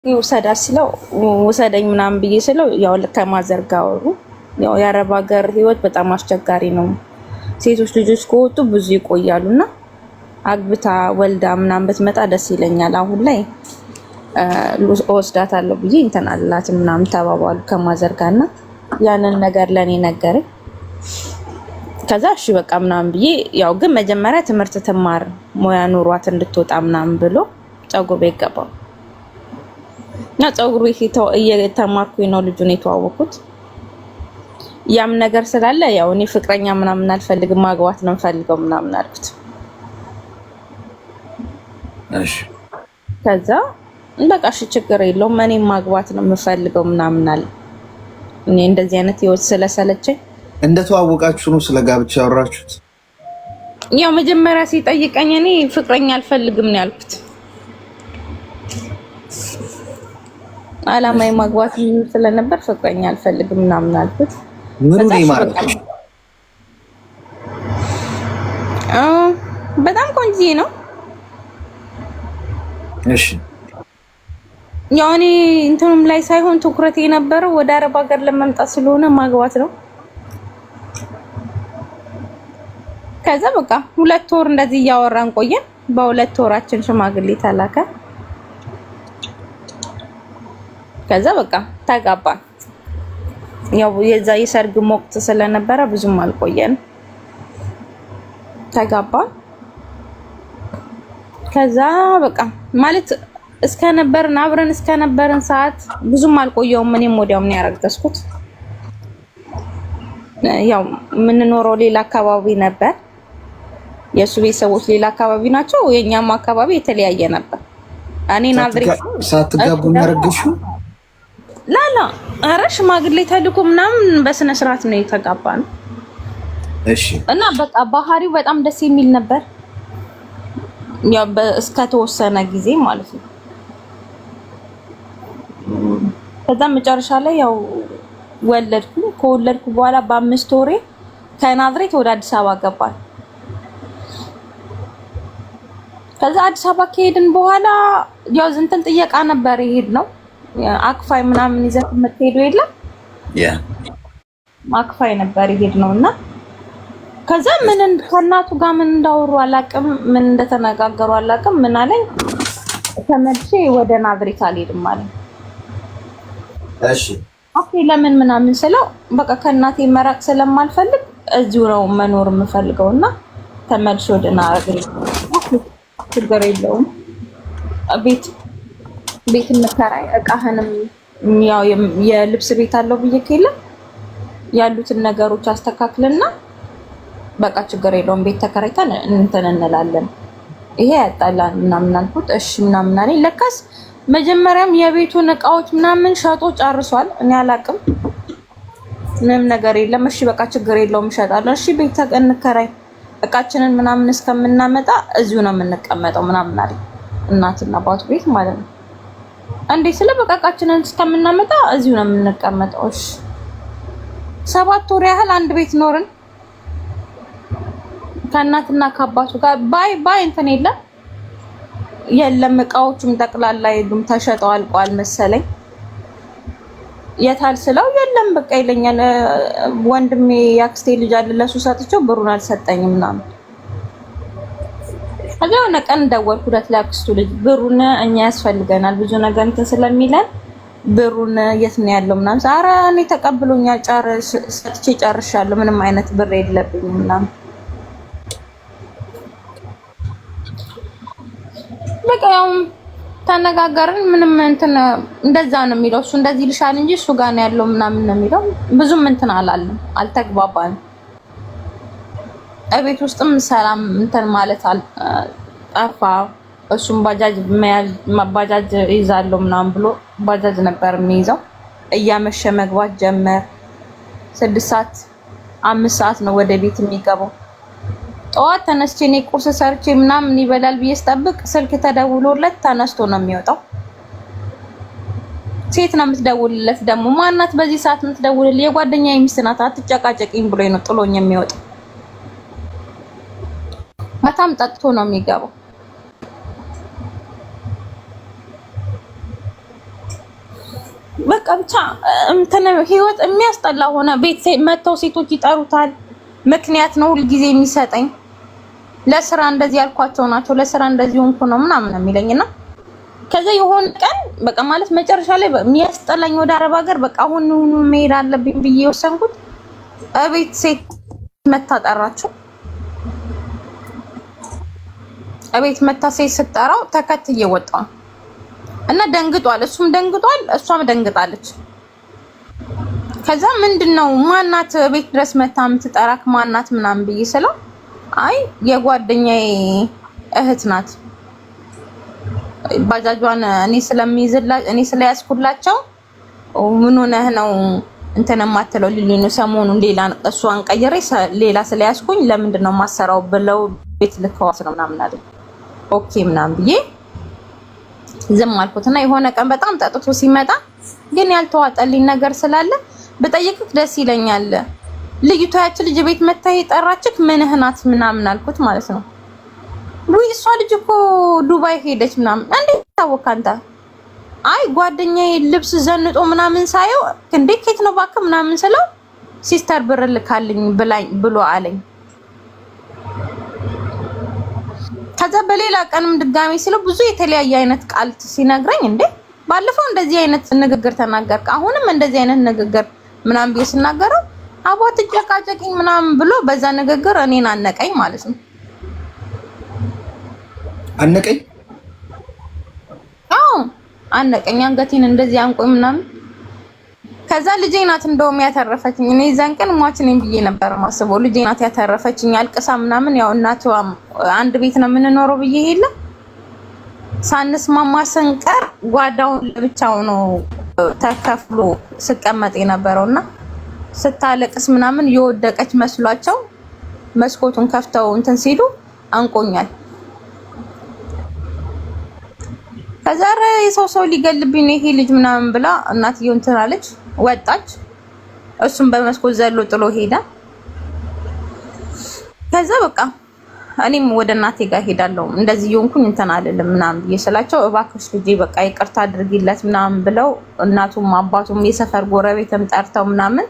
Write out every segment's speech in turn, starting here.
ይውሰዳል ሲለው ውሰደኝ ምናምን ብዬ ስለው ያው ከማዘርጋው ያው የአረብ ሀገር ህይወት በጣም አስቸጋሪ ነው። ሴቶች ልጆች ከወጡ ብዙ ይቆያሉና አግብታ ወልዳ ምናምን ብትመጣ ደስ ይለኛል። አሁን ላይ እወስዳታለሁ ብዬ እንትን አላትም ምናምን ተባባሉ ከማዘርጋና ያንን ነገር ለኔ ነገረኝ። ከዛ እሺ በቃ ምናምን ብዬ ያው ግን መጀመሪያ ትምህርት ትማር ሙያ ኑሯት እንድትወጣ ምናምን ብሎ ፀጉር ቤት ገባሁ። እና ፀጉር ቤት እየተማርኩኝ ነው ልጁን የተዋወኩት። ያም ነገር ስላለ ያው እኔ ፍቅረኛ ምናምን አልፈልግም ማግባት ነው የምፈልገው ምናምን አልኩት። እሺ ከዛ በቃ እሺ ችግር የለውም እኔም ማግባት ነው የምፈልገው ምናምን አለ። እኔ እንደዚህ አይነት ህይወት ስለሰለቸኝ እንደተዋወቃችሁ ነው ስለ ጋብቻ ያወራችሁት? ያው መጀመሪያ ሲጠይቀኝ እኔ ፍቅረኛ አልፈልግም ነው ያልኩት። አላማዬ ማግባት ስለነበር ፍቅረኛ አልፈልግም ምናምን አልኩት። ምኑ ነው ማለት? በጣም ቆንጆ ነው። እሺ ያው እኔ እንትኑም ላይ ሳይሆን ትኩረቴ የነበረው ወደ አረብ ሀገር ለመምጣት ስለሆነ ማግባት ነው። ከዛ በቃ 2 ወር እንደዚህ እያወራን ቆየን። በ2 ወራችን ሽማግሌ ተላከ። ከዛ በቃ ተጋባን። ያው የዛ የሰርግ ወቅት ስለነበረ ብዙም አልቆየን ተጋባን። ከዛ በቃ ማለት እስከነበርን አብረን እስከነበርን ሰዓት ብዙም አልቆየውም። እኔም ወዲያው ምን ያረገዝኩት ያው የምንኖረው ሌላ አካባቢ ነበር። የሱ ቤተሰቦች ሌላ አካባቢ ናቸው፣ የኛም አካባቢ የተለያየ ነበር። እኔ ናዝሬት ሳትጋቡ ያረገዝሽው? ላላ አረ ሽማግሌ ተልኮ ምናምን በስነ ስርዓት ነው የተጋባን። እሺ እና በቃ ባህሪው በጣም ደስ የሚል ነበር። ያው እስከ ተወሰነ ጊዜ ማለት ነው። ከዛ መጨረሻ ላይ ያው ወለድኩ። ከወለድኩ በኋላ በ5 ወሬ ከናዝሬት ወደ አዲስ አበባ ገባን። ከዛ አዲስ አበባ ከሄድን በኋላ ያው እንትን ጥየቃ ነበር የሄድነው። አክፋይ ምናምን ይዘህ የምትሄዱ የለም አክፋይ ነበር የሄድነውና ከዛ ምን ከእናቱ ጋር ምን እንዳወሩ አላውቅም፣ ምን እንደተነጋገሩ አላውቅም። ምን አለኝ ተመልሼ ወደ ናዝሬት አልሄድም አለኝ። እሺ ኦኬ ለምን ምናምን ስለው በቃ ከእናቴ መራቅ ስለማልፈልግ እዚሁ ነው መኖር የምፈልገውና ተመልሼ ወደ ናዝሬት። ችግር የለውም ቤት እንከራይ እቃህንም ያው የልብስ ቤት አለው ብዬ ከለ ያሉትን ነገሮች አስተካክልና በቃ ችግር የለውም ቤት ተከራይተን እንትን እንላለን፣ ይሄ ያጣላን ምናምን አልኩት። እሺ ምናምን አለኝ። ለካስ መጀመሪያም የቤቱን እቃዎች ምናምን ሸጦ ጨርሷል። እኔ አላቅም ምንም ነገር የለም። እሺ በቃ ችግር የለውም እሸጣለሁ። እሺ ቤት እንከራይ እቃችንን ምናምን እስከምናመጣ እዚሁ ነው የምንቀመጠው ምናምን አለኝ። እናትና አባቱ ቤት ማለት ነው። እንዴ ስለ በቃ እቃችንን እስከምናመጣ እዚሁ ነው የምንቀመጠው። እሺ 7 ወር ያህል አንድ ቤት ኖርን ከእናትና ከአባቱ ጋር። ባይ እንትን የለም እቃዎቹም ጠቅላላ የሉም፣ ተሸጠው አልቋል መሰለኝ። የታል ስለው የለም በቃ ይለኛል። ወንድሜ ያክስቴ ልጅ አለ ለሱ ሰጥቼው ብሩን አልሰጠኝም ምናምን። ከዛ የሆነ ቀን ደወልኩለት ለአክስቱ ልጅ ብሩን እኛ ያስፈልገናል ብዙ ነገር እንትን ስለሚለን ብሩን የት ነው ያለው ምናምን። ኧረ እኔ ተቀብሎኛል ሰጥቼ ጨርሻለሁ ምንም አይነት ብር የለብኝም ምናምን። በቃ ያው ተነጋገርን። ምንም እንትን እንደዛ ነው የሚለው እሱ እንደዚህ ልሻል እንጂ እሱ ጋር ነው ያለው ምናምን ነው የሚለው። ብዙም እንትን አላለም፣ አልተግባባንም። እቤት ውስጥም ሰላም እንትን ማለት ጠፋ። እሱም ባጃጅ ይዛለሁ ምናምን ብሎ ባጃጅ ነበር የሚይዘው። እያመሸ መግባት ጀመር። 6 ሰዓት 5 ሰዓት ነው ወደ ቤት የሚገባው። ጠዋት ተነስቼ እኔ ቁርስ ሰርቼ ምናምን ይበላል ብዬ ስጠብቅ ስልክ ተደውሎለት ተነስቶ ነው የሚወጣው። ሴት ነው የምትደውልለት ደግሞ። ማናት በዚህ ሰዓት የምትደውልልኝ? የጓደኛዬ ሚስት ናት አትጨቃጨቂኝ ብሎኝ ነው ጥሎኝ የሚወጣው። በጣም ጠጥቶ ነው የሚገባው። በቃ ብቻ እንትን ህይወት የሚያስጠላ ሆነ። ቤት መተው ሴቶች ይጠሩታል። ምክንያት ነው ሁልጊዜ የሚሰጠኝ። ለስራ እንደዚህ ያልኳቸው ናቸው፣ ለስራ እንደዚህ ሆንኩ ነው ምናምን የሚለኝና ከዛ የሆነ ቀን በቃ ማለት መጨረሻ ላይ የሚያስጠላኝ ወደ አረብ ሀገር በቃ አሁን መሄድ አለብኝ ብዬ የወሰንኩት እቤት ሴት መታ ጠራቸው። እቤት መታ ሴት ስትጠራው ተከትዬ ወጣሁ እና ደንግጧል። እሱም ደንግጧል፣ እሷም ደንግጣለች። ከዛ ምንድነው ማናት ቤት ድረስ መታ የምትጠራክ ማናት ምናምን ብዬ ስለው አይ የጓደኛዬ እህት ናት፣ ባጃጇን እኔ ስለያዝኩላቸው ምን ሆነህ ነው እንትን የማትለው ሊሉኝ ነው። ሰሞኑን ሌላ እሷን ቀይሬ ሌላ ስለያዝኩኝ ለምንድን ነው የማሰራው ብለው ቤት ልከዋት ነው ምናምን አለኝ። ኦኬ ምናምን ብዬ ዝም አልኩትና የሆነ ቀን በጣም ጠጥቶ ሲመጣ ግን ያልተዋጠልኝ ነገር ስላለ በጠይቅክ ደስ ይለኛል። ልጅቷ ያቺ ልጅ ቤት መታ የጠራችክ ምንህ ናት ምናምን አልኩት ማለት ነው። ወይ እሷ ልጅ እኮ ዱባይ ሄደች ምናምን። እንዴት ታወቅ አንተ? አይ ጓደኛዬ ልብስ ዘንጦ ምናምን ሳየው እንዴ ከየት ነው እባክህ ምናምን ስለው ሲስተር ብር ልካልኝ ብሎ አለኝ። ከዛ በሌላ ቀንም ድጋሚ ስለው ብዙ የተለያየ አይነት ቃል ሲነግረኝ እንዴ ባለፈው እንደዚህ አይነት ንግግር ተናገርክ፣ አሁንም እንደዚህ አይነት ንግግር ምናምን ቢል ሲናገረው አቧት ጨቃጨቂኝ ምናምን ብሎ በዛ ንግግር እኔን አነቀኝ ማለት ነው። አነቀኝ? አዎ አነቀኝ። አንገቴን እንደዚህ አንቆኝ ምናምን። ከዛ ልጄ ናት እንደውም ያተረፈችኝ። እኔ ዛን ቀን ሟች ነኝ ብዬ ነበር ማስበው። ልጄ ናት ያተረፈችኝ አልቅሳ ምናምን። ያው እናቷ አንድ ቤት ነው የምንኖረው ብዬ ሄለ ሳንስማማ ስንቀር ጓዳውን ለብቻው ነው ተከፍሎ ስቀመጥ የነበረውና ስታለቅስ ምናምን የወደቀች መስሏቸው መስኮቱን ከፍተው እንትን ሲሉ አንቆኛል። ከዛ ሰው ሊገልብኝ ነው ይሄ ልጅ ምናምን ብላ እናትየው እንትን አለች፣ ወጣች። እሱም በመስኮት ዘሎ ጥሎ ሄደ። ከዛ በቃ እኔም ወደ እናቴ ጋር ሄዳለሁ እንደዚህ የሆንኩኝ እንትን አይደለም ምናምን ብዬ ስላቸው እባክሽ ልጄ በቃ ይቅርታ አድርጊለት ምናምን ብለው እናቱም አባቱም የሰፈር ጎረቤትም ጠርተው ምናምን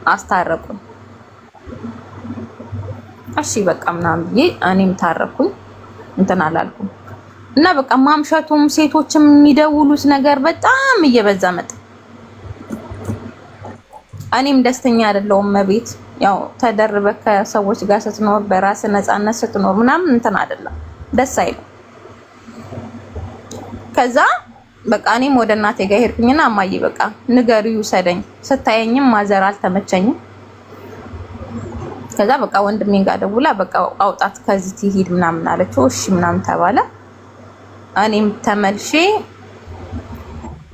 አስታረቁኝ። እሺ በቃ ምናምን ብዬ እኔም ታረኩኝ፣ እንትን አላልኩም። እና በቃ ማምሸቱም ሴቶችም የሚደውሉት ነገር በጣም እየበዛ መጣ። እኔም ደስተኛ አይደለሁም። ቤት ያው ተደርበ ከሰዎች ጋር ስትኖር በራስ ነፃነት ስትኖር ምናምን እንትን አይደለም፣ ደስ አይልም። ከዛ በቃ እኔም ወደ እናቴ ጋር ሄድኩኝና እማዬ በቃ ንገሪው ይውሰደኝ፣ ስታየኝም ማዘር አልተመቸኝም። ከዛ በቃ ወንድሜን ጋር ደውላ በቃ አውጣት ከዚህ ትሂድ ምናምን አለችው። እሺ ምናምን ተባለ። እኔም ተመልሼ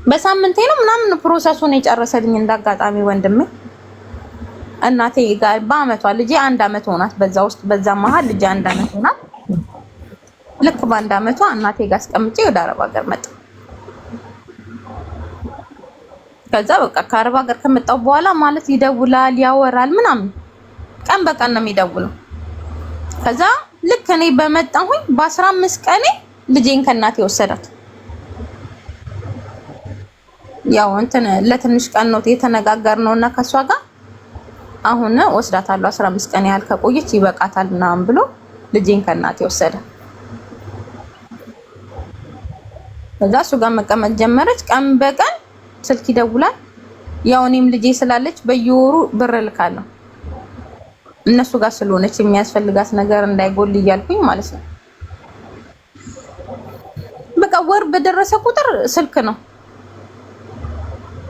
በሳምንቴ ነው ምናምን ፕሮሰሱን የጨረሰልኝ እንዳጋጣሚ ወንድሜ እናቴ ጋር በአመቷ ልጄ 1 አመት ሆናት። በዛ መሀል ልጄ 1 አመት ሆናት። ልክ በ1 አመቷ እናቴ ጋር አስቀምጬ ወደ አረብ ሀገር መጣሁ። ከዛ በቃ ከአረብ ሀገር ከመጣሁ በኋላ ማለት ይደውላል ያወራል ምናምን ቀን በቀን ነው የሚደውለው። ከዛ ልክ እኔ በመጣሁኝ በ15 ቀኔ ልጄን ከእናቴ ወሰዳት። ያው እንትን ለትንሽ ቀን ነው የተነጋገርነውና ከሷ ጋር አሁን ወስዳታለሁ 15 ቀን ያህል ከቆየች ይበቃታል ምናምን ብሎ ልጄን ከእናቴ ወሰደ። ከዛ እሱ ጋር መቀመጥ ጀመረች። ቀን በቀን ስልክ ይደውላል። ያው እኔም ልጄ ስላለች በየወሩ ብር እልካለሁ እነሱ ጋር ስለሆነች የሚያስፈልጋት ነገር እንዳይጎል እያልኩኝ ማለት ነው። በቃ ወር በደረሰ ቁጥር ስልክ ነው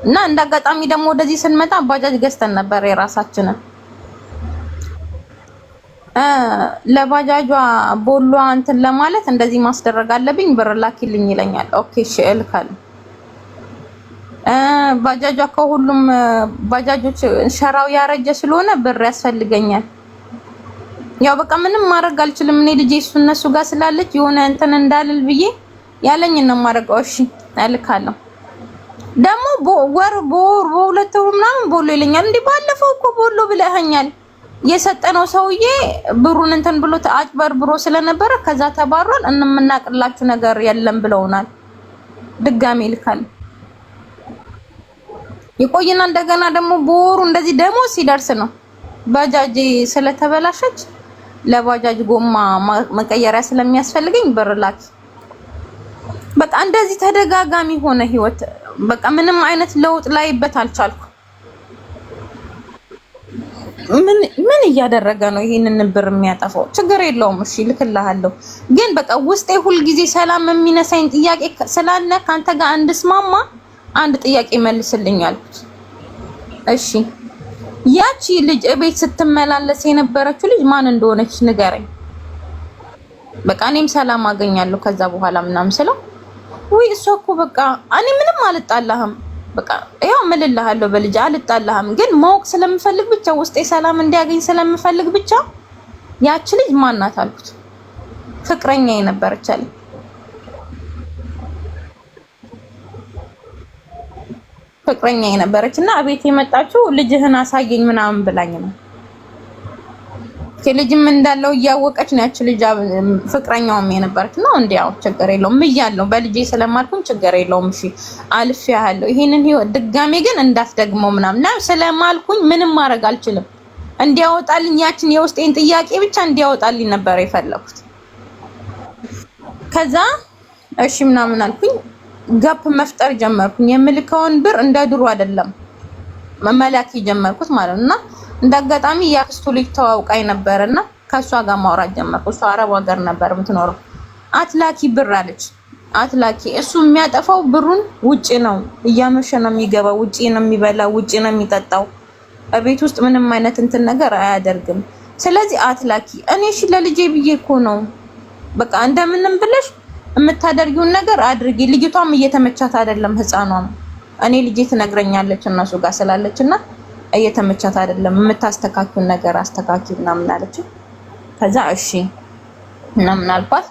እና እንዳጋጣሚ ደግሞ ወደዚህ ስንመጣ ባጃጅ ገዝተን ነበር የራሳችንን። ለባጃጇ ቦሏ እንትን ለማለት እንደዚህ ማስደረግ አለብኝ ብር ላኪልኝ ይለኛል። ኦኬ እሺ እልካለሁ። ባጃጇ ከሁሉም ባጃጆች ሸራው ያረጀ ስለሆነ ብር ያስፈልገኛል። ያው በቃ ምንም ማድረግ አልችልም እኔ ልጄ እነሱ ጋር ስላለች የሆነ እንትን እንዳልል ብዬ ያለኝ ነው ማድረገው። እሺ እልካለሁ። ደግሞ በሁለት ወር ምናምን ቦሎ ይለኛል። እንዴ ባለፈው እኮ ቦሎ ብለኸኛል። የሰጠነው ሰውዬ ብሩን እንትን ብሎ አጭበርብሮ ስለነበረ ከዛ ተባሯል። እንምናቅላችሁ ነገር የለም ብለውናል። ድጋሜ እልካለሁ። ይቆይና እንደገና ደግሞ በወሩ እንደዚህ ደሞዝ ሲደርስ ነው ባጃጅ ስለተበላሸች ለባጃጅ ጎማ መቀየሪያ ስለሚያስፈልገኝ ብር ላኪ። በቃ እንደዚህ ተደጋጋሚ ሆነ ህይወት። በቃ ምንም አይነት ለውጥ ላይበት አልቻልኩ። ምን እያደረገ ነው ይሄንን ብር የሚያጠፋው? ችግር የለውም እሺ ልክልሃለሁ፣ ግን በቃ ውስጤ ሁልጊዜ ሰላም የሚነሳኝ ጥያቄ ስላለ ካንተ ጋር እንድስማማ አንድ ጥያቄ መልስልኝ አልኩት። እሺ ያቺ ልጅ እቤት ስትመላለስ የነበረችው ልጅ ማን እንደሆነች ንገረኝ። በቃ እኔም ሰላም አገኛለሁ ከዛ በኋላ ምናምን ስለው ወይ እሷ እኮ በቃ እኔ ምንም አልጣላህም፣ በቃ ያው እምልልሃለሁ በልጅ አልጣላህም፣ ግን ማወቅ ስለምፈልግ ብቻ ውስጤ ሰላም እንዲያገኝ ስለምፈልግ ብቻ ያቺ ልጅ ማን ናት አልኩት። ፍቅረኛ የነበረች አለኝ። ፍቅረኛ የነበረች እና እቤት የመጣችው ልጅህን አሳየኝ ምናምን ብላኝ ነው። ልጅም እንዳለው እያወቀች ነው ያቺ ልጅ ፍቅረኛውም የነበረች ነው። እንዲያው ችግር የለውም እያለሁ በልጄ ስለማልኩኝ ችግር የለውም እሺ አልፌያለሁ። ይሄንን ህይወት ድጋሜ ግን እንዳትደግመው ምናምን ነው ስለማልኩኝ ምንም ማድረግ አልችልም። እንዲያወጣልኝ ያችን የውስጤን ጥያቄ ብቻ እንዲያወጣልኝ ነበር የፈለኩት። ከዛ እሺ ምናምን አልኩኝ። ጋፕ መፍጠር ጀመርኩኝ። የምልከውን ብር እንደ ድሮ አይደለም መመላክ ጀመርኩት ማለት ነውና እንዳጋጣሚ ያክስቱ ልጅ ተዋውቃኝ ነበርና ከሷ ጋር ማውራት ጀመርኩ። እሷ አረብ ሀገር ነበር የምትኖረው። አትላኪ ብር አለች። አትላኪ እሱ የሚያጠፋው ብሩን ውጪ ነው፣ እያመሸ ነው የሚገባው፣ ውጪ ነው የሚበላው፣ ውጪ ነው የሚጠጣው። ቤት ውስጥ ምንም አይነት እንትን ነገር አያደርግም። ስለዚህ አትላኪ። እኔ እሺ ለልጄ ብዬ እኮ ነው በቃ እንደምንም ብለሽ የምታደርጊውን ነገር አድርጊ። ልጅቷም እየተመቻት አይደለም ህፃኗም። እኔ ልጄ ትነግረኛለች እነሱ ጋር ስላለችና እየተመቻት አይደለም፣ የምታስተካክል ነገር አስተካኪ ምናምን አለች። ከዛ እሺ ምናምን አልኳት።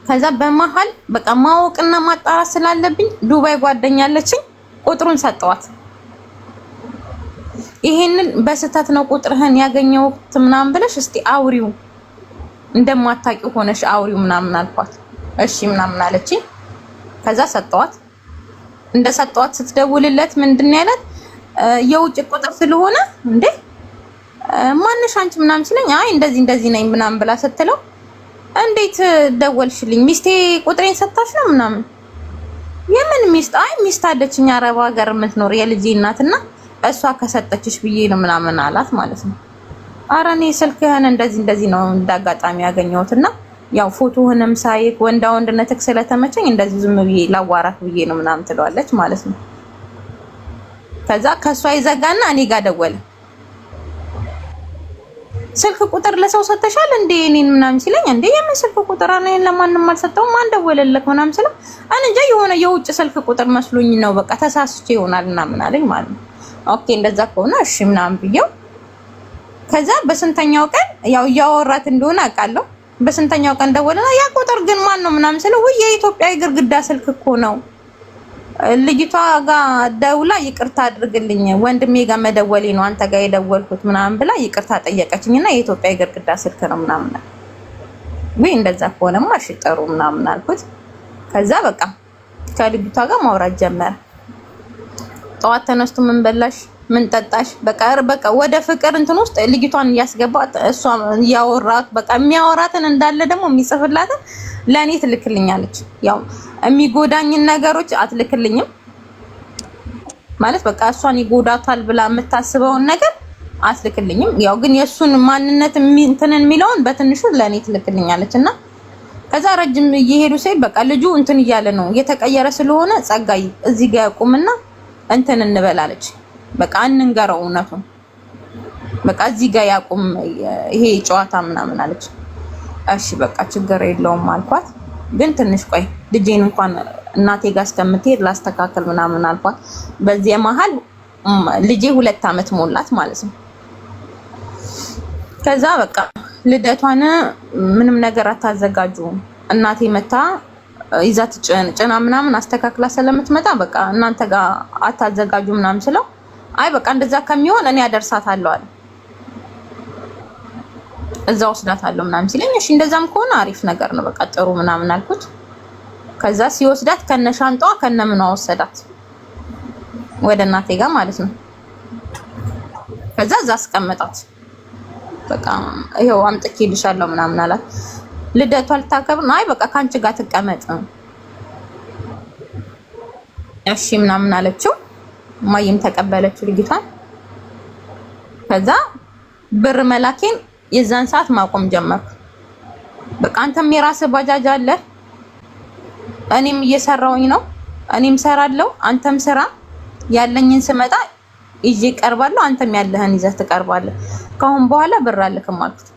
ከዛ በመሃል በቃ ማወቅና ማጣራት ስላለብኝ ዱባይ ጓደኛለችኝ፣ ቁጥሩን ሰጠዋት። ይሄንን በስተት ነው ቁጥርህን ያገኘሁት ምናምን ብለሽ እስቲ አውሪው፣ እንደማታውቂው ሆነሽ አውሪው ምናምን አልኳት። እሺ ምናምን አለችኝ። ከዛ ሰጠዋት። እንደሰጠዋት ስትደውልለት ምንድን ነው ያላት? የውጭ ቁጥር ስለሆነ እንዴ ማንሽ አንቺ ምናምን ሲለኝ አይ እንደዚህ ነኝ ምናምን ብላ ስትለው እንዴት ደወልሽልኝ? ሚስቴ ቁጥሬን ሰጣሽ ነው ምናምን። የምን ሚስት? አይ ሚስት አለችኝ አረብ ሀገር የምትኖር የልጄ እናትና እሷ ከሰጠችሽ ብዬ ነው ምናምን አላት ማለት ነው። ኧረ እኔ ስልክህን እንደዚህ ነው እንዳጋጣሚ ያገኘሁትና ያው ፎቶህንም ሳይክ ወንዳ ወንድነትክ ስለተመቸኝ እንደዚህ ዝም ብዬ ላዋራት ብዬ ነው ምናምን ትለዋለች ማለት ነው። ከዛ ከሷ ይዘጋና እኔ ጋር ደወለ። ስልክ ቁጥር ለሰው ሰተሻል እንዴ እኔን ምናምን ሲለኝ እንዴ የምን ስልክ ቁጥር እኔን ለማንም አልሰጠውም ማን ደወለልክ ምናምን ስለው እኔ እንጃ የሆነ የውጭ ስልክ ቁጥር መስሎኝ ነው በቃ ተሳስቼ ይሆናል ምናምን አለኝ ማለት ነው። ኦኬ እንደዛ ከሆነ እሺ ምናምን ብዬው ከዛ በስንተኛው ቀን ያው እያወራት እንደሆነ አውቃለሁ። በስንተኛው ቀን ደወለና ያ ቁጥር ግን ማን ነው ምናምን ስለው ወይ የኢትዮጵያ የግርግዳ ስልክ እኮ ነው። ልጅቷ ጋር ደውላ ይቅርታ አድርግልኝ ወንድሜ ጋር መደወሌ ነው አንተ ጋር የደወልኩት ምናምን ብላ ይቅርታ ጠየቀችኝና የኢትዮጵያ የግርግዳ ስልክ ነው ምናምን ወይ እንደዛ ከሆነማ እሺ ጥሩ ምናምን አልኩት። ከዛ በቃ ከልጅቷ ጋር ማውራት ጀመረ። ጠዋት ተነስቶ ምን በላሽ ምን ጠጣሽ በቃ ወደ ፍቅር እንትን ውስጥ ልጅቷን እያስገባት እሷ ያወራት በቃ የሚያወራትን እንዳለ ደግሞ የሚጽፍላትን ለኔ ትልክልኛለች። ያው የሚጎዳኝን ነገሮች አትልክልኝም ማለት በቃ እሷን ይጎዳታል ብላ የምታስበውን ነገር አትልክልኝም። ያው ግን የሱን ማንነት እንትንን የሚለውን በትንሹ ለኔ ትልክልኛለችና ከዛ ረጅም እየሄዱ ሲል በቃ ልጁ እንትን እያለ ነው የተቀየረ ስለሆነ ጸጋይ እዚህ ጋር ያቁምና እንትን እንበላለች በቃ አንንገረው እውነቱን በቃ እዚህ ጋር ያቁም ይሄ ጨዋታ ምናምን አለች። እሺ በቃ ችግር የለውም አልኳት። ግን ትንሽ ቆይ ልጄን እንኳን እናቴ ጋር እስከምትሄድ ላስተካከል ምናምን አልኳት። በዚህ መሀል ልጄ 2 አመት ሞላት ማለት ነው። ከዛ በቃ ልደቷን ምንም ነገር አታዘጋጁ እናቴ መታ ይዛት ጭና ምናምን አስተካክላ ስለምትመጣ በቃ እናንተ ጋር አታዘጋጁ ምናምን ስለው አይ በቃ እንደዛ ከሚሆን እኔ አደርሳታለሁ አለ። እዛው ወስዳታለሁ ምናምን ሲለኝ እሺ እንደዛም ከሆነ አሪፍ ነገር ነው በቃ ጥሩ ምናምን አልኩት። ከዛ ሲወስዳት ከነሻንጣዋ ከነምኗ ወሰዳት። ወደ እናቴ ጋር ማለት ነው። ከዛ እዛ አስቀመጣት። በቃ ይሄው አምጥቼልሻለሁ ምናምን አላት። ልደቷ ልታከብር ነው። አይ በቃ ካንቺ ጋር ትቀመጥ እሺ ምናምን አለችው። ማየም ተቀበለችው ልጅቷን። ከዛ ብር መላኬን የዛን ሰዓት ማቆም ጀመርኩ። በቃ አንተም የራስህ ባጃጅ አለ፣ እኔም እየሰራሁኝ ነው፣ እኔም ሰራለሁ፣ አንተም ስራ፣ ያለኝን ስመጣ ይዤ እቀርባለሁ፣ አንተም ያለህን ይዘህ ትቀርባለህ። ከአሁን በኋላ ብር አልክም አልኩት።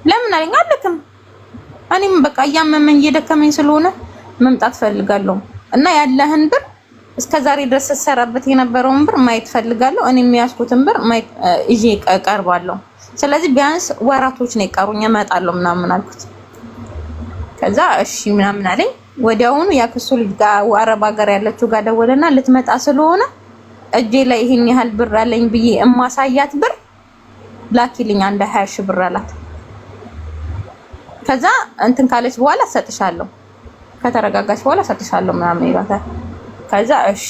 ለምን አለኝ። አልክም እኔም በቃ እያመመኝ እየደከመኝ ስለሆነ መምጣት ፈልጋለሁ እና ያለህን ብር እስከዛሬ ድረስ ሰራበት የነበረውን ብር ማየት ፈልጋለሁ። እኔም ያስኩትን ብር ማየት ይዤ እቀርባለሁ። ስለዚህ ቢያንስ ወራቶች ነው የቀሩኝ፣ እመጣለሁ ምናምን አልኩት። ከዛ እሺ ምናምን አለኝ። ወዲያውኑ ያክሱ ልጅ ጋር አረብ ሀገር ያለችው ጋር ደወለና ልትመጣ ስለሆነ እጄ ላይ ይሄን ያህል ብር አለኝ ብዬ እማሳያት ብር ላኪልኝ 20 ሺህ ብር አላት። ከዛ እንትን ካለች በኋላ ሰጥሻለሁ፣ ከተረጋጋች በኋላ ሰጥሻለሁ ምናምን ይላታል። ከዛ እሺ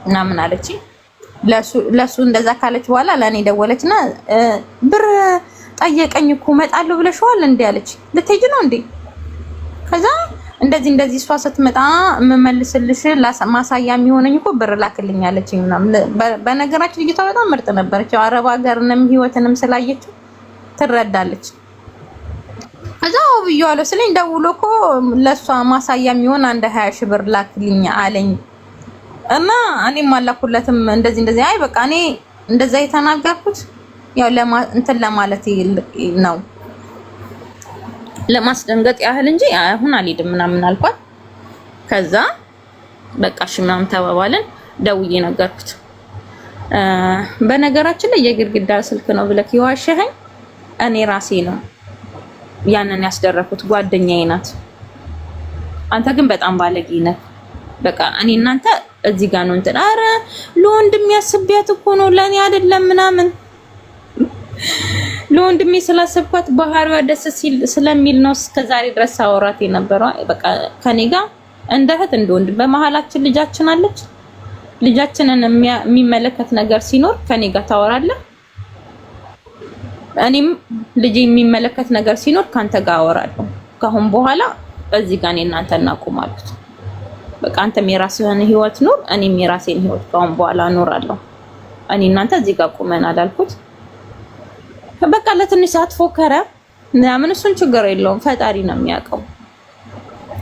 ምናምን አለች። ለሱ እንደዛ ካለች በኋላ ለኔ ደወለችና ብር ጠየቀኝ እኮ እመጣለሁ ብለሽዋል እንዴ አለች። ልትሄጂ ነው እንዴ? ከዛ እንደዚህ እሷ ስትመጣ የምመልስልሽ ማሳያ የሚሆነኝ እኮ ብር ላክልኝ አለች ምናምን። በነገራችን ልጅቷ በጣም ምርጥ ነበረች። አረብ ሀገርንም ህይወትንም ስላየችው ትረዳለች። ከዛ ብዬዋለሁ ስለኝ ደውሎ እኮ ለሷ ማሳያ የሚሆን 20 ሺህ ብር ላክልኝ አለኝ እና እኔም አላኩለትም። እንደዚህ አይ በቃ እኔ እንደዛ የተናገርኩት ያው እንትን ለማለት ነው ለማስደንገጥ ያህል እንጂ አሁን አልሄድም ምናምን አልኳት። ከዛ በቃ እሺ ምናምን ተባባልን። ደውዬ ነገርኩት። በነገራችን ላይ የግድግዳ ስልክ ነው ብለክ ይዋሸኸኝ እኔ ራሴ ነው ያንን ያስደረኩት፣ ጓደኛዬ ናት። አንተ ግን በጣም ባለጌ ነህ። በቃ እኔ እናንተ እዚህ ጋር ነው እንትን። አረ ለወንድም ያስብያት እኮ ነው ለኔ አይደለም ምናምን። ለወንድሜ ስላሰብኳት ባህሪዋ ደስ ስለሚል ነው እስከዛሬ ድረስ አወራት የነበረው። በቃ ከኔ ጋር እንደ እህት እንደ ወንድም በመሀላችን ልጃችን አለች። ልጃችንን የሚመለከት ነገር ሲኖር ከኔ ጋር ታወራለህ። እኔም ልጄ የሚመለከት ነገር ሲኖር ካንተ ጋር አወራለሁ። ካሁን በኋላ እዚህ ጋር እኔ እናንተ እናቁም አልኩት። በቃ አንተም የራስህን ህይወት ኑር፣ እኔም የራሴን ህይወት ካሁን በኋላ እኖራለሁ። እኔ እናንተ እዚህ ጋር ቁመናል አልኩት። በቃ ለትንሽ ሰዓት ፎከረ ምናምን። እሱን ችግር የለውም ፈጣሪ ነው የሚያውቀው።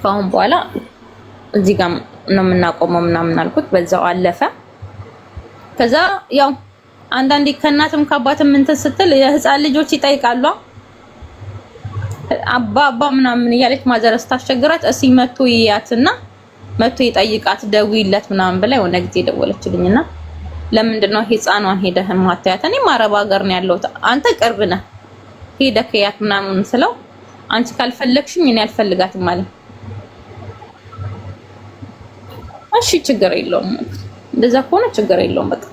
ካሁን በኋላ እዚህ ጋር ነው የምናቆመው ምናምን አልኩት። በዛው አለፈ። ከዛ ያው አንዳንዴ ከእናትም ከአባትም እንትን ስትል የህፃን ልጆች ይጠይቃሉ። አባ ምናምን እያለች ማዘረስ ታስቸግራት እስኪ መቶ ይያትና መቶ ይጠይቃት ደውይለት ምናምን ብላ የሆነ ጊዜ ደወለችልኝና ለምንድን ነው ህፃኗን ሄደህ ማታያት? እኔም አረብ ሀገር ነው ያለሁት፣ አንተ ቅርብ ነህ ሄደህ ያት ምናምን ስለው አንቺ ካልፈለግሽኝ እኔ አልፈልጋትም ማለት። እሺ ችግር የለውም እንደዛ ከሆነ ችግር የለውም በቃ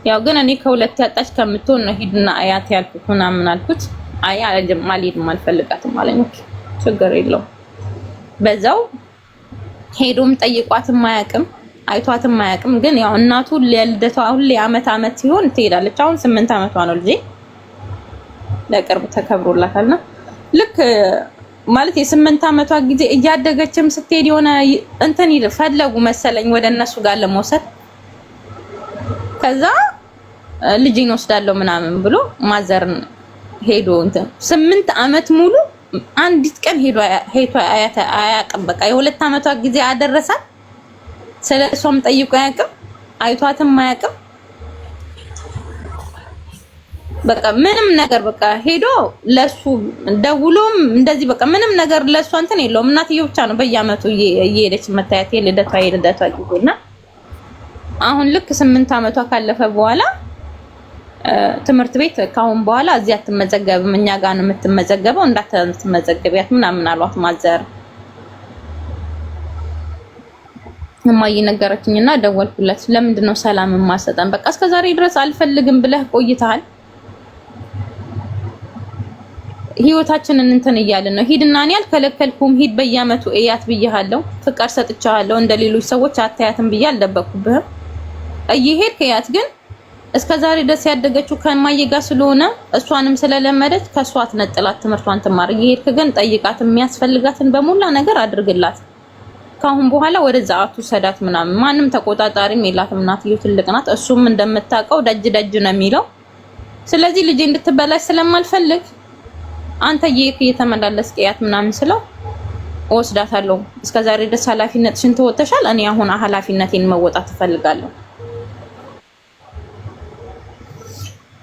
ያው ግን እኔ ከሁለት ያጣች ከምትሆን ነው ሂድና አያት ያልኩት ምናምን አልኩት። አይ አልሄድም አልፈልጋትም አለኝ። ችግር የለውም በዛው ሄዶም ጠይቋትም አያውቅም አይቷትም አያውቅም። ግን ያው እናቱ ለልደቷ ሁሌ አመት ሲሆን ትሄዳለች። አሁን 8 አመቷ ነው ልጄ፣ ለቅርብ ተከብሮላታልና ልክ ማለት የ8 አመቷ ጊዜ እያደገችም ስትሄድ የሆነ እንትን ፈለጉ መሰለኝ ወደ እነሱ ጋር ለመውሰድ። ከዛ ልጄን ወስዳለሁ ምናምን ብሎ ማዘርን ሄዶ እንትን 8 አመት ሙሉ አንዲት ቀን ሄዶ አያውቅም። በቃ የ2 አመቷ ጊዜ አደረሳት። ስለሷም ጠይቆ አያውቅም፣ አይቷትም አያውቅም። በቃ ምንም ነገር በቃ ሄዶ ለሱ ደውሎም እንደዚህ በቃ ምንም ነገር ለሱ እንትን የለውም። እናትየው ብቻ ነው በየአመቱ እየሄደች መታየት የልደቷ ጊዜና አሁን ልክ 8 አመቷ ካለፈ በኋላ ትምህርት ቤት ካሁን በኋላ እዚህ አትመዘገብም፣ እኛ ጋር ነው የምትመዘገበው፣ እንዳትመዘገቢያት ምናምን አሏት ማዘር። እማዬ ነገረችኝና ደወልኩለት። ለምንድን ነው ሰላም የማሰጠን? በቃ እስከዛሬ ድረስ አልፈልግም ብለህ ቆይተሃል። ህይወታችንን እንትን እያልን ነው። ሂድና እኔ አልከለከልኩም፣ ሂድ በየአመቱ እያት ብያለሁ፣ ፍቃድ ሰጥቻለሁ። እንደሌሎች ሰዎች አታያትም ብዬ አልደበቅኩብህም። እየሄድክ እያት። ግን እስከዛሬ ድረስ ያደገችው ከማዬ ጋር ስለሆነ እሷንም ስለለመደች ከሷ አትነጥላት፣ ትምህርቷን ትማር። እየሄድክ ግን ጠይቃት፣ የሚያስፈልጋትን በሙላ ነገር አድርግላት። ካሁን በኋላ ወደዛ አትውሰዳት ምናምን። ማንም ተቆጣጣሪም የላትም፣ እናትየው ትልቅ ናት። እሱም እንደምታውቀው ደጅ ደጅ ነው የሚለው። ስለዚህ ልጄ እንድትበላሽ ስለማልፈልግ አንተ እየተመላለስክ እያት ምናምን ስለው እወስዳታለሁ። እስከዛሬ ድረስ ኃላፊነትሽን ተወጥተሻል። እኔ አሁን ኃላፊነቴን መወጣት እፈልጋለሁ።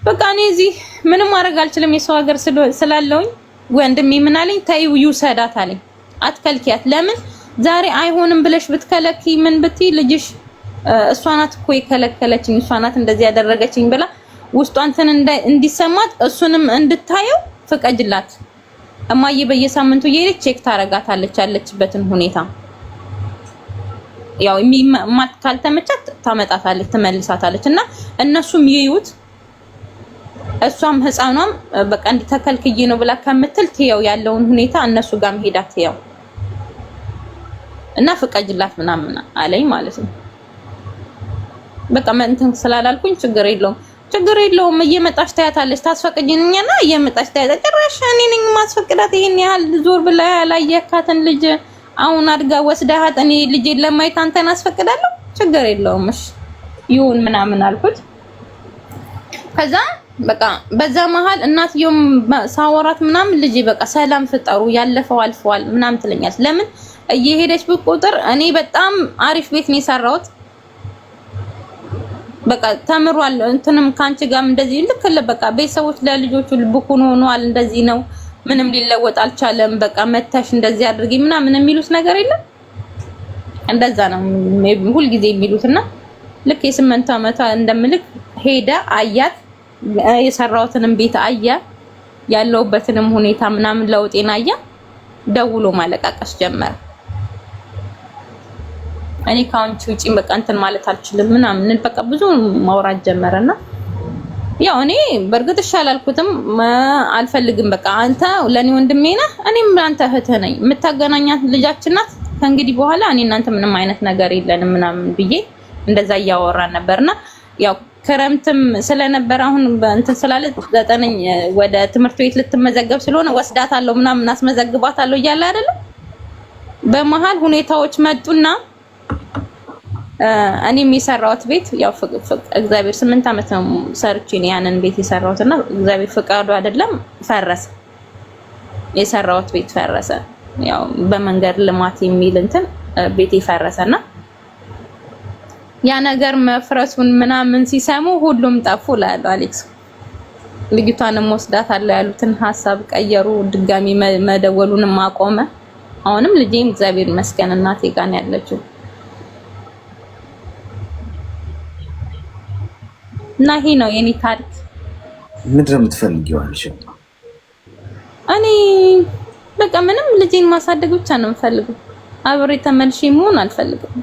በቃ እኔ እዚህ ምንም ማድረግ አልችልም። የሰው ሀገር ስላለውኝ ወንድሜ ምን አለኝ? ተይው ይውሰዳት አለኝ። አትከልኪያት። ለምን ዛሬ አይሆንም ብለሽ ብትከለኪ ምን ብትይ ልጅሽ እሷ ናት እኮ የከለከለችኝ፣ እሷ ናት እንደዚህ ያደረገችኝ ብላ ውስጧን እንዲሰማት እሱንም እንድታየው ፍቀጅላት። እማዬ በየሳምንቱ እየሄደች ቼክ ታረጋታለች ያለችበትን ሁኔታ። ያው ካልተመቻት ታመጣታለች፣ ትመልሳታለች። እና እነሱም ይዩት። እሷም ህፃኗም በቃ እንድተከልክዬ ነው ብላ ከምትል ትየው ያለውን ሁኔታ እነሱ ጋር መሄዳት ትየው እና ፍቀጅላት ምናምን አለኝ ማለት ነው። በቃ እንትን ስላላልኩኝ ችግር የለውም እየመጣች ታያታለች፣ ታስፈቅጂኝና እየመጣች ታያታለች። ጭራሽ እኔ ነኝ ማስፈቅዳት? ይሄን ያህል ዞር ብላ ያላየካትን ልጅ አሁን አድጋ ወስዳሃት እኔ ልጄን ለማየት አንተን አስፈቅዳለሁ? ችግር የለውም እሺ ይሁን ምናምን አልኩት። ከዛ በቃ በዛ መሀል እናትየውም ሳወራት ምናምን ልጄ በቃ ሰላም ፍጠሩ፣ ያለፈው አልፈዋል ምናምን ትለኛለች። ለምን እየሄደች በቁጥር እኔ በጣም አሪፍ ቤት ነው የሰራሁት። በቃ ተምሯል። እንትንም ካንቺ ጋርም እንደዚህ ልክ በቃ ቤተሰቦች ለልጆቹ ልብኩን ሆኗል። እንደዚህ ነው፣ ምንም ሊለወጥ አልቻለም። በቃ መተሽ እንደዚህ አድርጊ ምናምን የሚሉት ነገር የለም። እንደዛ ነው ሁልጊዜ የሚሉትና ልክ የ8 ዓመቷ እንደምልክ ሄደ አያት። የሰራሁትንም ቤት አያ፣ ያለውበትንም ሁኔታ ምናምን ለውጤና አያ። ደውሎ ማለቃቀስ ጀመረ። እኔ ካንቺ ውጪ በቃ እንትን ማለት አልችልም ምናምን በቃ ብዙ ማውራት ጀመረና ያው እኔ በርግጥ አልኩትም አልፈልግም። በቃ አንተ ለኔ ወንድሜ ነህ፣ እኔም አንተ እህትህ ነኝ። የምታገናኛት ልጃችን ናት። ከእንግዲህ በኋላ እኔ እናንተ ምንም አይነት ነገር የለንም ምናምን ብዬ እንደዛ እያወራን ነበርና ያው ክረምትም ስለነበር አሁን እንትን ስላለ 9 ወደ ትምህርት ቤት ልትመዘገብ ስለሆነ ወስዳታለሁ ምናምን አስመዘግባታለሁ እያለ አይደለም። በመሃል ሁኔታዎች መጡና እኔም የሰራሁት ቤት ያው እግዚአብሔር 8 ዓመት ነው ሰርቼ ያንን ቤት የሰራሁትና እግዚአብሔር ፍቃዱ አይደለም ፈረሰ። የሰራሁት ቤት ፈረሰ። ያው በመንገድ ልማት የሚል እንትን ቤት ፈረሰና ያ ነገር መፍረሱን ምናምን ሲሰሙ ሁሉም ጠፉ እላለሁ። አሌክስ ልጅቷንም ወስዳታለሁ ያሉትን ሀሳብ ቀየሩ። ድጋሚ መደወሉንም አቆመ። አሁንም ልጄም እግዚአብሔር ይመስገን እናቴ ጋር ነው ያለችው። እና ይሄ ነው የኔ ታሪክ። ምንድን ነው የምትፈልጊው አንቺ? እኔ በቃ ምንም ልጄን ማሳደግ ብቻ ነው የምፈልገው። አብሬ ተመልሼ መሆን አልፈልግም።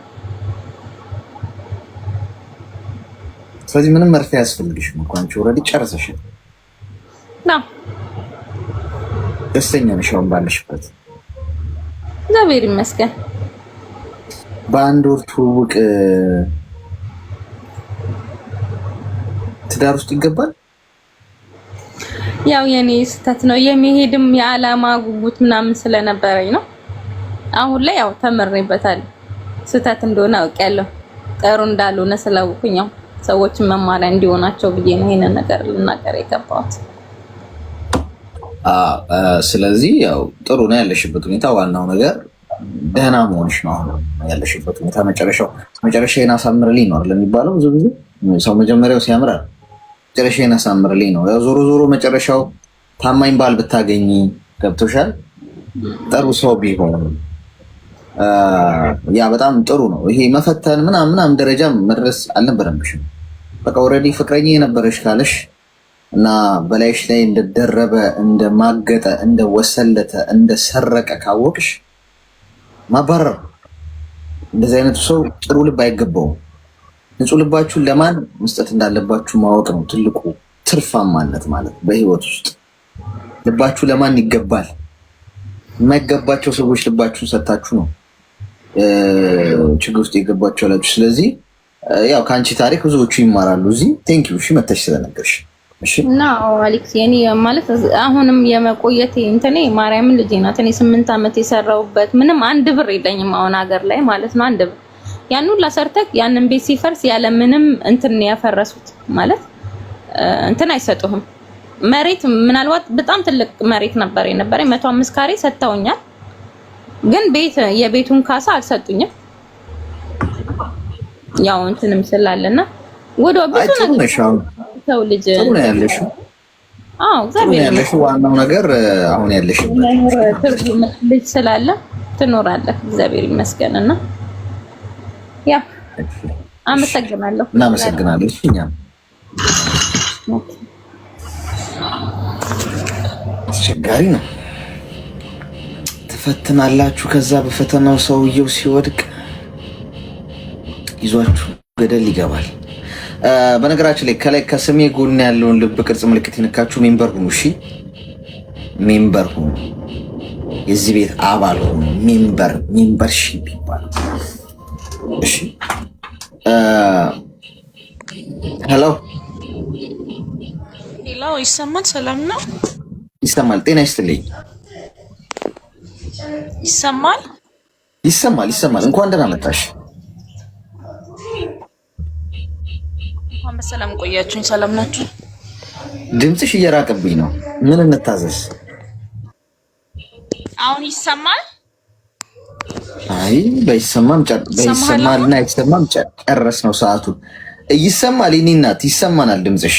ስለዚህ ምንም መርፌ አያስፈልግሽም እኮ አንቺ ኦልሬዲ ጨርሰሻል። ደስተኛ ነሽ አሁን ባለሽበት? እግዚአብሔር ይመስገን። በአንድ ወር ትውውቅ ትዳር ውስጥ ይገባል? ያው የኔ ስህተት ነው የሚሄድም የዓላማ ጉጉት ምናምን ስለነበረኝ ነው። አሁን ላይ ያው ተመረኝበታል። ስህተት እንደሆነ አውቄያለሁ። ጥሩ እንዳልሆነ ስላወኩኝ ያው ሰዎችን መማሪያ እንዲሆናቸው ብዬ ነው ይሄንን ነገር ልናገር የገባሁት። ስለዚህ ያው ጥሩ ነው ያለሽበት ሁኔታ። ዋናው ነገር ደህና መሆንሽ ነው። አሁን ያለሽበት ሁኔታ መጨረሻዬን አሳምርልኝ ነው ለሚባለው። ብዙ ጊዜ ሰው መጀመሪያው ሲያምራል መጨረሻዬን አሳምርልኝ ነው። ያው ዞሮ ዞሮ መጨረሻው ታማኝ ባል ብታገኝ ገብቶሻል። ጥሩ ሰው ቢሆን ያ በጣም ጥሩ ነው። ይሄ መፈተን ምናምን ደረጃ መድረስ አልነበረብሽም። በቃ ኦልሬዲ ፍቅረኛ የነበረሽ ካለሽ እና በላይሽ ላይ እንደደረበ እንደማገጠ እንደወሰለተ እንደሰረቀ ካወቅሽ ማባረር። እንደዚህ አይነቱ ሰው ጥሩ ልብ አይገባውም። ንጹህ ልባችሁን ለማን መስጠት እንዳለባችሁ ማወቅ ነው ትልቁ ትርፋማነት ማለት በህይወት ውስጥ። ልባችሁ ለማን ይገባል? የማይገባቸው ሰዎች ልባችሁን ሰታችሁ ነው ችግር ውስጥ የገባችሁ ያላችሁ። ስለዚህ ያው ከአንቺ ታሪክ ብዙዎቹ ይማራሉ እዚህ። ቴንክ ዩ እሺ፣ መተሽ ስለነገርሽ። እሺ እና አሌክስ የኔ ማለት አሁንም የመቆየት እንትኔ ማርያምን ልጄ ናት። እኔ 8 ዓመት የሰራሁበት ምንም አንድ ብር የለኝም አሁን ሀገር ላይ ማለት ነው። አንድ ብር ያን ሁላ ሰርተክ ያንን ቤት ሲፈርስ ያለ ምንም እንትን ያፈረሱት ማለት እንትን አይሰጡህም። መሬት ምናልባት በጣም ትልቅ መሬት ነበር የነበረኝ 105 ካሬ ሰጥተውኛል፣ ግን የቤቱን ካሳ አልሰጡኝም። ያው እንትንም ስላለና ወደ ብዙ ነገር ሰው ልጅ ጥሩ ነው ያለሽ። እግዚአብሔር ይመስገን። ዋናው ነገር አሁን ያለሽ ትርጉም ልጅ ስላለ ትኖራለህ። እግዚአብሔር ይመስገንና ያው አመሰግናለሁ። እናመሰግናለን። እኛም አስቸጋሪ ነው። ትፈትናላችሁ። ከዛ በፈተናው ሰውየው ሲወድቅ ይዟችሁ ገደል ይገባል። በነገራችን ላይ ከላይ ከስሜ ጎን ያለውን ልብ ቅርጽ ምልክት ይነካችሁ ሜምበር ሁኑ። እሺ ሜምበር ሁኑ። የዚህ ቤት አባል ሁኑ። ሜምበርሺፕ ይባላል። እሺ ሄሎ ይሰማል? ሰላም ነው? ይሰማል። ጤና ይስጥልኝ። ይሰማል? ይሰማል። እንኳን ደህና መጣሽ። በሰላም ቆያችሁኝ። ሰላም ናችሁ? ድምፅሽ እየራቀብኝ ነው። ምን እንታዘዝ? አሁን ይሰማል? አይ በይሰማልና አይሰማም ጨረስ ነው ሰዓቱ። ይሰማል። የእኔ እናት ይሰማናል ድምፅሽ።